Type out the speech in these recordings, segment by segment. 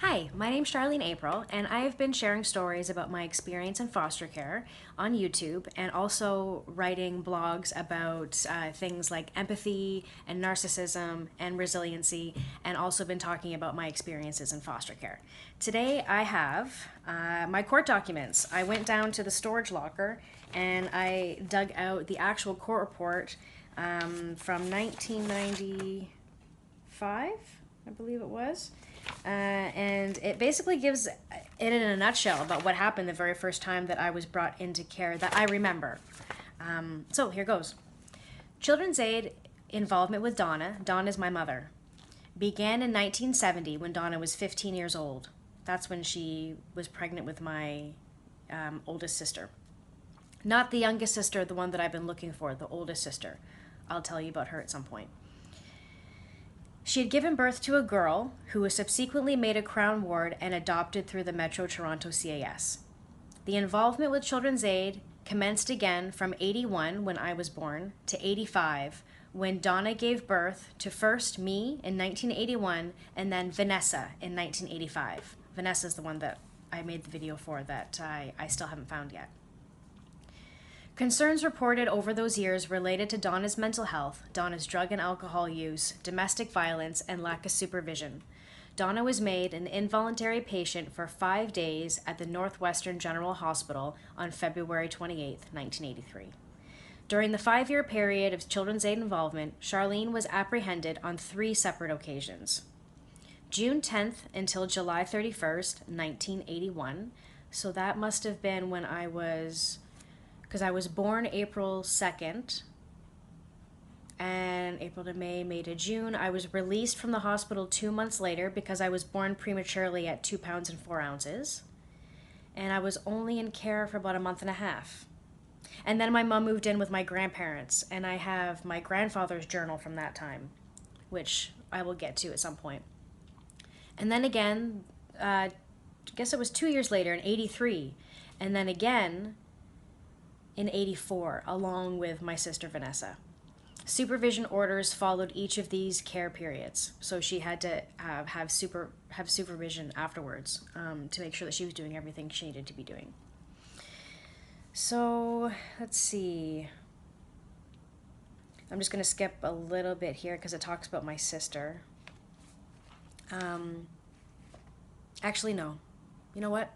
Hi, my name's Charlene April, and I have been sharing stories about my experience in foster care on YouTube and also writing blogs about things like empathy and narcissism and resiliency, and also been talking about my experiences in foster care. Today I have my court documents. I went down to the storage locker and I dug out the actual court report from 1995, I believe it was. And it basically gives it in a nutshell about what happened the very first time that I was brought into care that I remember. So here goes. Children's Aid involvement with Donna, Donna's my mother, began in 1970 when Donna was 15 years old. That's when she was pregnant with my oldest sister. Not the youngest sister, the one that I've been looking for, the oldest sister. I'll tell you about her at some point. She had given birth to a girl who was subsequently made a Crown Ward and adopted through the Metro Toronto CAS. The involvement with Children's Aid commenced again from 81, when I was born, to 85, when Donna gave birth to first me in 1981 and then Vanessa in 1985. Vanessa's the one that I made the video for that I still haven't found yet. Concerns reported over those years related to Donna's mental health, Donna's drug and alcohol use, domestic violence, and lack of supervision. Donna was made an involuntary patient for 5 days at the Northwestern General Hospital on February 28, 1983. During the 5-year period of Children's Aid involvement, Charlene was apprehended on 3 separate occasions. June 10th until July 31st, 1981. So that must have been when I was... because I was born April 2nd, and April to May, May to June. I was released from the hospital 2 months later because I was born prematurely at 2 pounds and 4 ounces. And I was only in care for about a month and a half. And then my mom moved in with my grandparents, and I have my grandfather's journal from that time, which I will get to at some point. And then again, I guess it was 2 years later in 83, and then again in 84, along with my sister Vanessa. Supervision orders followed each of these care periods, so she had to have supervision afterwards to make sure that she was doing everything she needed to be doing. So let's see. I'm just going to skip a little bit here because it talks about my sister. Actually, no. You know what?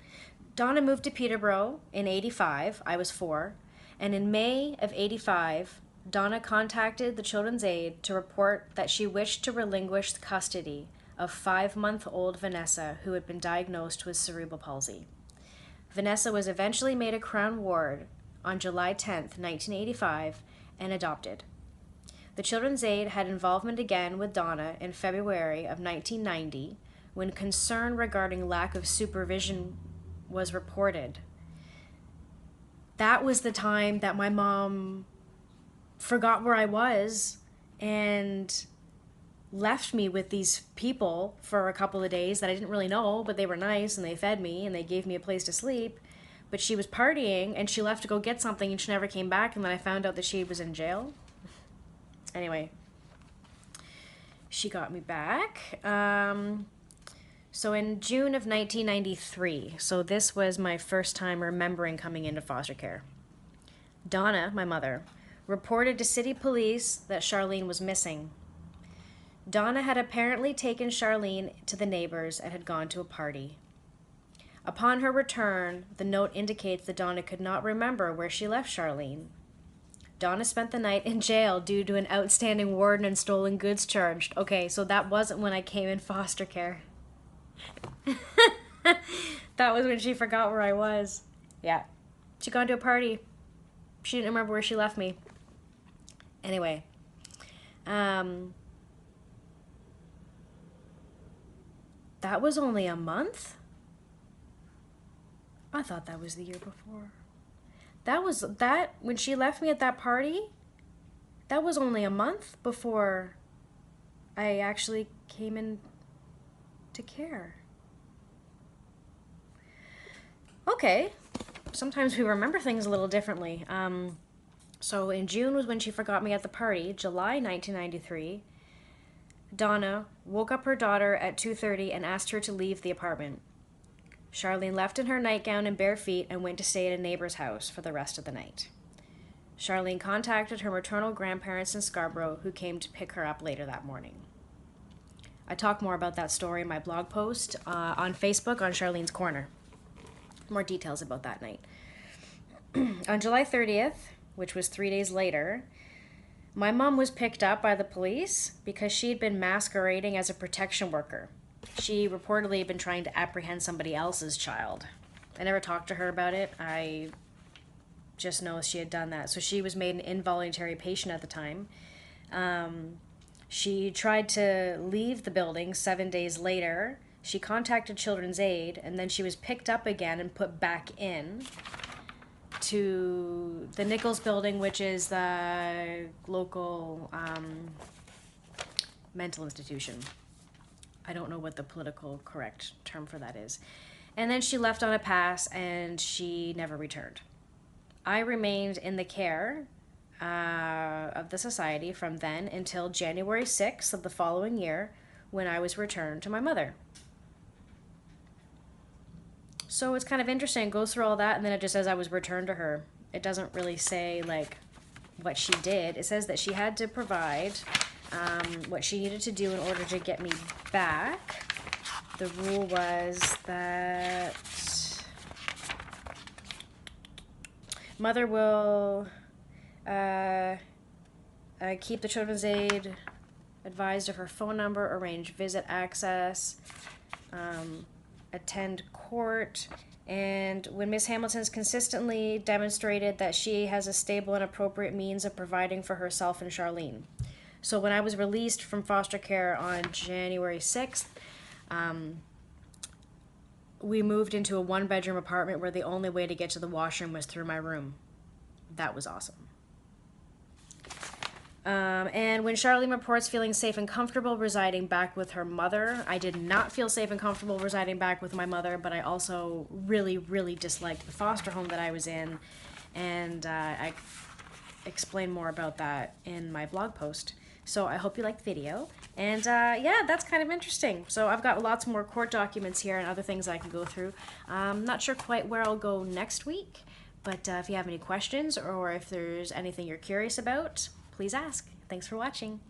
Donna moved to Peterborough in 85. I was 4. And in May of 85, Donna contacted the Children's Aid to report that she wished to relinquish custody of 5-month-old Vanessa, who had been diagnosed with cerebral palsy. Vanessa was eventually made a Crown Ward on July 10th, 1985, and adopted. The Children's Aid had involvement again with Donna in February of 1990, when concern regarding lack of supervision was reported. That was the time that my mom forgot where I was and left me with these people for a couple of days that I didn't really know, but they were nice and they fed me and they gave me a place to sleep. But she was partying and she left to go get something and she never came back, and then I found out that she was in jail. Anyway, she got me back. So in June of 1993, so this was my first time remembering coming into foster care, Donna, my mother, reported to city police that Charlene was missing. Donna had apparently taken Charlene to the neighbors and had gone to a party. Upon her return, the note indicates that Donna could not remember where she left Charlene. Donna spent the night in jail due to an outstanding warden and stolen goods charged. Okay, so that wasn't when I came in foster care. That was when she forgot where I was. Yeah. She'd gone to a party. She didn't remember where she left me. Anyway. That was only a month? I thought that was the year before. When she left me at that party, that was only a month before I actually came in to care. Okay, sometimes we remember things a little differently. So in June was when she forgot me at the party, July 1993. Donna woke up her daughter at 2:30 and asked her to leave the apartment. Charlene left in her nightgown and bare feet and went to stay at a neighbor's house for the rest of the night. Charlene contacted her maternal grandparents in Scarborough, who came to pick her up later that morning. I talk more about that story in my blog post on Facebook on Charlene's Corner. More details about that night. On July 30th, which was 3 days later, my mom was picked up by the police because she had been masquerading as a protection worker. She reportedly had been trying to apprehend somebody else's child. I never talked to her about it. I just know she had done that. So she was made an involuntary patient at the time. She tried to leave the building 7 days later. She contacted Children's Aid, and then she was picked up again and put back in to the Nichols building, which is the local mental institution. I don't know what the political correct term for that is. And then she left on a pass, and she never returned. I remained in the care of the society from then until January 6th of the following year, when I was returned to my mother. So it's kind of interesting. It goes through all that, and then it just says I was returned to her. It doesn't really say, like, what she did. It says that she had to provide what she needed to do in order to get me back. The rule was that mother will keep the Children's Aid advised of her phone number, arrange visit access, attend court, and when Miss Hamilton's consistently demonstrated that she has a stable and appropriate means of providing for herself and Charlene. So when I was released from foster care on January 6th, we moved into a one-bedroom apartment where the only way to get to the washroom was through my room. That was awesome. And when Charlene reports feeling safe and comfortable residing back with her mother, I did not feel safe and comfortable residing back with my mother, but I also really, really disliked the foster home that I was in, and I explain more about that in my blog post. So I hope you liked the video, and yeah, that's kind of interesting. So I've got lots more court documents here and other things I can go through. I'm not sure quite where I'll go next week, but if you have any questions or if there's anything you're curious about, please ask. Thanks for watching.